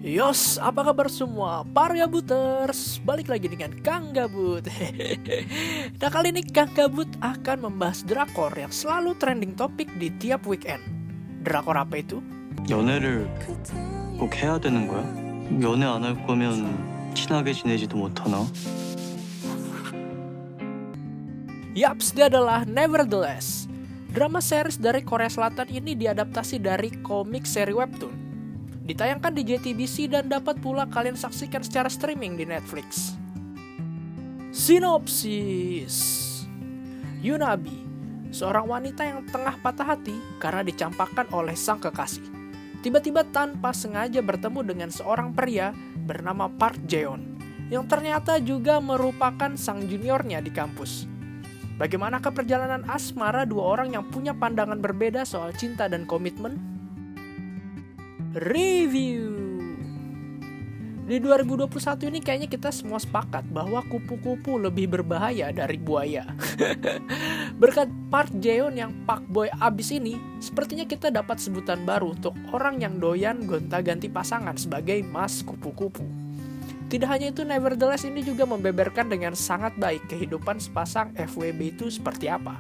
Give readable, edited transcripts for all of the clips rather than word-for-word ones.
Yos, apa kabar semua para Gabuters? Balik lagi dengan Kang Gabut. Nah, kali ini Kang Gabut akan membahas drakor yang selalu trending topik di tiap weekend. Drakor apa itu? 연애를 꼭 해야 되는 거야? 연애 안 할 거면 친하게 지내지도 못하나? Yaps, dia adalah Nevertheless. Drama series dari Korea Selatan ini diadaptasi dari komik seri webtoon. Ditayangkan di JTBC dan dapat pula kalian saksikan secara streaming di Netflix. Sinopsis. Yunabi, seorang wanita yang tengah patah hati karena dicampakkan oleh sang kekasih. Tiba-tiba tanpa sengaja bertemu dengan seorang pria bernama Park Jeon, yang ternyata juga merupakan sang juniornya di kampus. Bagaimanakah perjalanan asmara dua orang yang punya pandangan berbeda soal cinta dan komitmen? Review. Di 2021 ini kayaknya kita semua sepakat bahwa kupu-kupu lebih berbahaya dari buaya. Berkat Park Jeon yang Pak Boy abis ini, sepertinya kita dapat sebutan baru untuk orang yang doyan gonta-ganti pasangan sebagai Mas Kupu-Kupu. Tidak hanya itu, Nevertheless ini juga membeberkan dengan sangat baik kehidupan sepasang FWB itu seperti apa.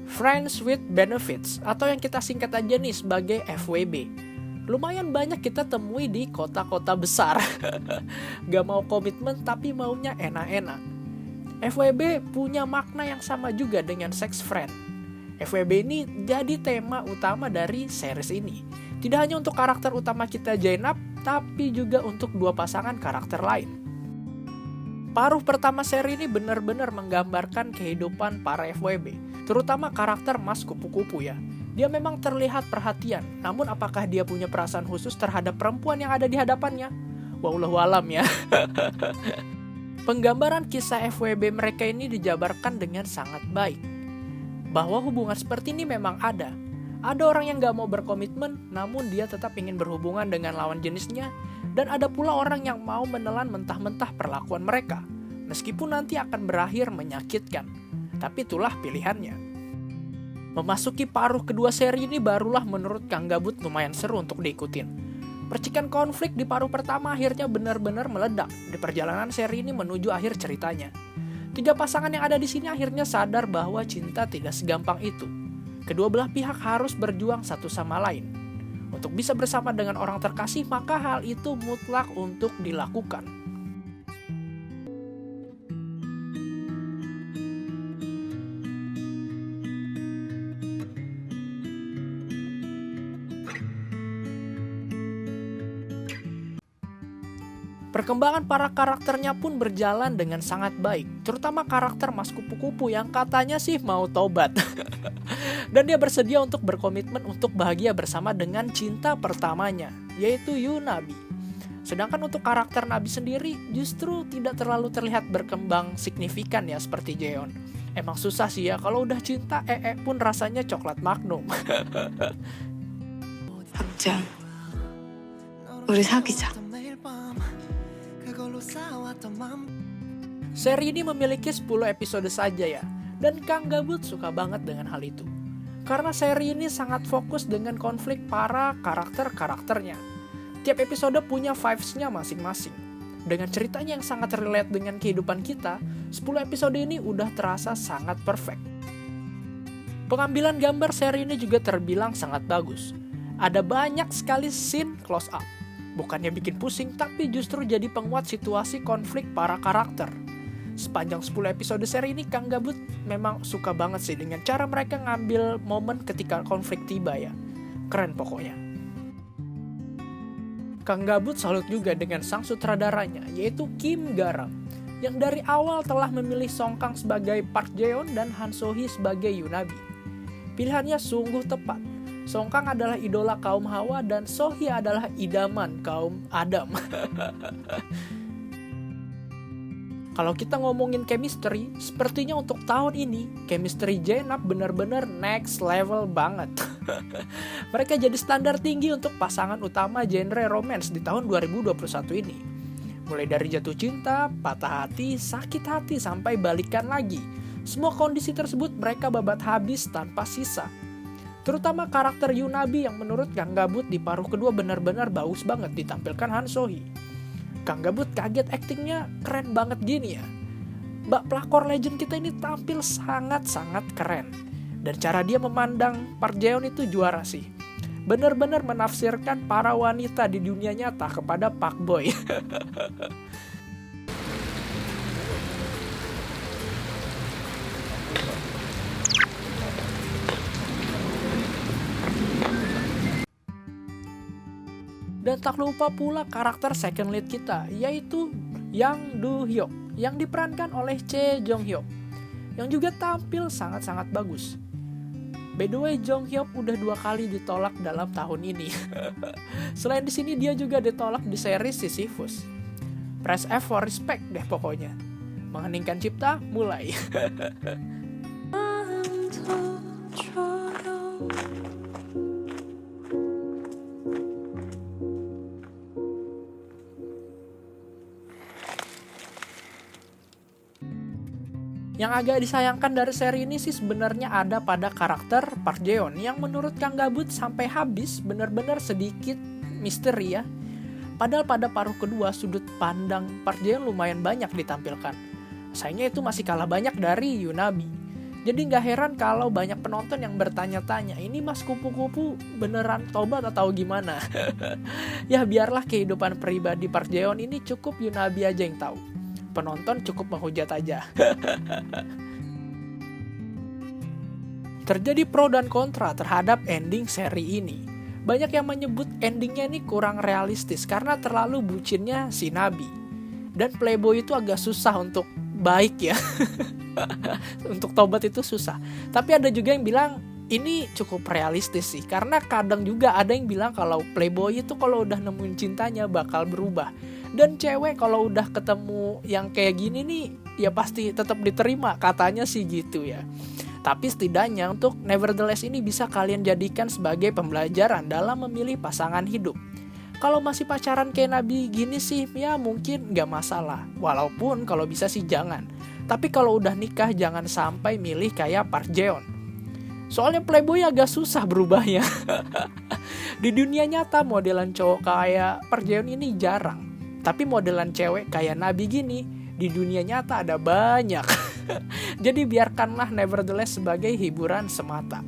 Friends with Benefits, atau yang kita singkat aja nih sebagai FWB. Lumayan banyak kita temui di kota-kota besar. Gak mau komitmen tapi maunya enak-enak. FWB punya makna yang sama juga dengan sex friend. FWB ini jadi tema utama dari series ini. Tidak hanya untuk karakter utama kita Jainab, tapi juga untuk dua pasangan karakter lain. Paruh pertama seri ini benar-benar menggambarkan kehidupan para FWB, terutama karakter Mas Kupu-Kupu ya. Dia memang terlihat perhatian, namun apakah dia punya perasaan khusus terhadap perempuan yang ada di hadapannya? Wallahu alam ya. Penggambaran kisah FWB mereka ini dijabarkan dengan sangat baik. Bahwa hubungan seperti ini memang ada. Ada orang yang gak mau berkomitmen, namun dia tetap ingin berhubungan dengan lawan jenisnya. Dan ada pula orang yang mau menelan mentah-mentah perlakuan mereka, meskipun nanti akan berakhir menyakitkan. Tapi itulah pilihannya. Memasuki paruh kedua seri ini barulah menurut Kang Gabut lumayan seru untuk diikutin. Percikan konflik di paruh pertama akhirnya benar-benar meledak di perjalanan seri ini menuju akhir ceritanya. Tiga pasangan yang ada di sini akhirnya sadar bahwa cinta tidak segampang itu. Kedua belah pihak harus berjuang satu sama lain. Untuk bisa bersama dengan orang terkasih, maka hal itu mutlak untuk dilakukan. Perkembangan para karakternya pun berjalan dengan sangat baik, terutama karakter Mas Kupu-Kupu yang katanya sih mau tobat. Dan dia bersedia untuk berkomitmen untuk bahagia bersama dengan cinta pertamanya, yaitu Yunabi. Sedangkan untuk karakter Nabi sendiri justru tidak terlalu terlihat berkembang signifikan ya seperti Jeon. Emang susah sih ya, kalau udah cinta pun rasanya coklat Magnum. 박지현, 우리 사귀자. Seri ini memiliki 10 episode saja ya, dan Kang Gabut suka banget dengan hal itu. Karena seri ini sangat fokus dengan konflik para karakter-karakternya. Tiap episode punya vibes-nya masing-masing. Dengan ceritanya yang sangat relate dengan kehidupan kita, 10 episode ini udah terasa sangat perfect. Pengambilan gambar seri ini juga terbilang sangat bagus. Ada banyak sekali scene close up. Bukannya bikin pusing, tapi justru jadi penguat situasi konflik para karakter. Sepanjang 10 episode seri ini, Kang Gabut memang suka banget sih dengan cara mereka ngambil momen ketika konflik tiba ya. Keren pokoknya. Kang Gabut salut juga dengan sang sutradaranya, yaitu Kim Garam, yang dari awal telah memilih Song Kang sebagai Park Jeon dan Han So Hee sebagai Yunabi. Pilihannya sungguh tepat. Song Kang adalah idola kaum Hawa dan So Hee adalah idaman kaum Adam. Kalau kita ngomongin chemistry, sepertinya untuk tahun ini, chemistry Jainab benar-benar next level banget. Mereka jadi standar tinggi untuk pasangan utama genre romance di tahun 2021 ini. Mulai dari jatuh cinta, patah hati, sakit hati, sampai balikan lagi. Semua kondisi tersebut mereka babat habis tanpa sisa. Terutama karakter Yunabi yang menurut Kang Gabut di paruh kedua benar-benar bagus banget ditampilkan Han Sohee. Kang Gabut kaget aktingnya keren banget gini ya. Mbak pelakor legend kita ini tampil sangat-sangat keren. Dan cara dia memandang Park Jae-won itu juara sih. Benar-benar menafsirkan para wanita di dunia nyata kepada Pak Boy. Dan tak lupa pula karakter second lead kita, yaitu Yang Do Hyuk, yang diperankan oleh Chae Jong Hyuk, yang juga tampil sangat-sangat bagus. By the way, Jong Hyuk udah 2 kali ditolak dalam tahun ini. Selain di sini dia juga ditolak di series Sisyphus. Press F for respect deh pokoknya. Mengheningkan cipta, mulai. Yang agak disayangkan dari seri ini sih sebenarnya ada pada karakter Park Jae-won yang menurut Kang Gabut sampai habis benar-benar sedikit misteri ya. Padahal pada paruh kedua sudut pandang Park Jae-won lumayan banyak ditampilkan. Sayangnya itu masih kalah banyak dari Yunabi. Jadi nggak heran kalau banyak penonton yang bertanya-tanya, ini Mas Kupu-Kupu beneran tobat atau gimana? Ya biarlah kehidupan pribadi Park Jae-won ini cukup Yunabi aja yang tahu. Penonton cukup menghujat aja. Terjadi pro dan kontra terhadap ending seri ini. Banyak yang menyebut endingnya ini kurang realistis karena terlalu bucinnya si Nabi. Dan Playboy itu agak susah untuk baik ya. Untuk tobat itu susah. Tapi ada juga yang bilang ini cukup realistis sih. Karena kadang juga ada yang bilang kalau Playboy itu kalau udah nemuin cintanya bakal berubah. Dan cewek kalau udah ketemu yang kayak gini nih, ya pasti tetap diterima, katanya sih gitu ya. Tapi setidaknya untuk Nevertheless ini bisa kalian jadikan sebagai pembelajaran dalam memilih pasangan hidup. Kalau masih pacaran kayak Nabi gini sih, ya mungkin gak masalah. Walaupun kalau bisa sih jangan. Tapi kalau udah nikah jangan sampai milih kayak Park Jae-won. Soalnya Playboy agak susah berubahnya. Di dunia nyata modelan cowok kayak Park Jae-won ini jarang. Tapi modelan cewek kayak Nabi gini di dunia nyata ada banyak. Jadi biarkanlah Nevertheless sebagai hiburan semata.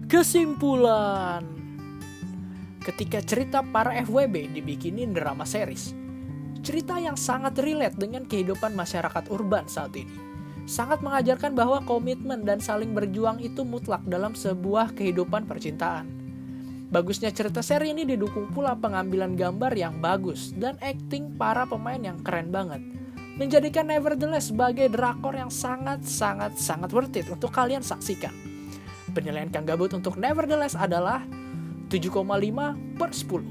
Kesimpulan. Ketika cerita para FWB dibikinin drama series, cerita yang sangat relate dengan kehidupan masyarakat urban saat ini. Sangat mengajarkan bahwa komitmen dan saling berjuang itu mutlak dalam sebuah kehidupan percintaan. Bagusnya cerita seri ini didukung pula pengambilan gambar yang bagus dan akting para pemain yang keren banget. Menjadikan Nevertheless sebagai drakor yang sangat worth it untuk kalian saksikan. Penilaian Kang Gabut untuk Nevertheless adalah 7,5/10.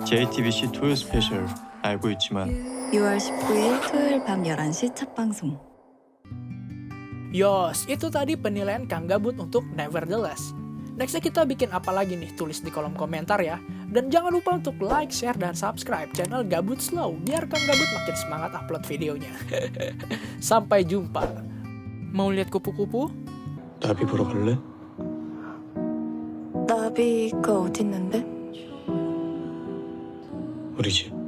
JTBC 토요 스페셜 알고 있지만 6월 19일 토요일 밤 11시 첫 방송. Yos, itu tadi penilaian Kang Gabut untuk Nevertheless. Nextnya kita bikin apa lagi nih? Tulis di kolom komentar ya. Dan jangan lupa untuk like, share, dan subscribe channel Gabut Slow biar Kang Gabut makin semangat upload videonya. Sampai jumpa. Mau lihat kupu-kupu? 나비 보러 갈래? 나비가 어딨는데? 우리 집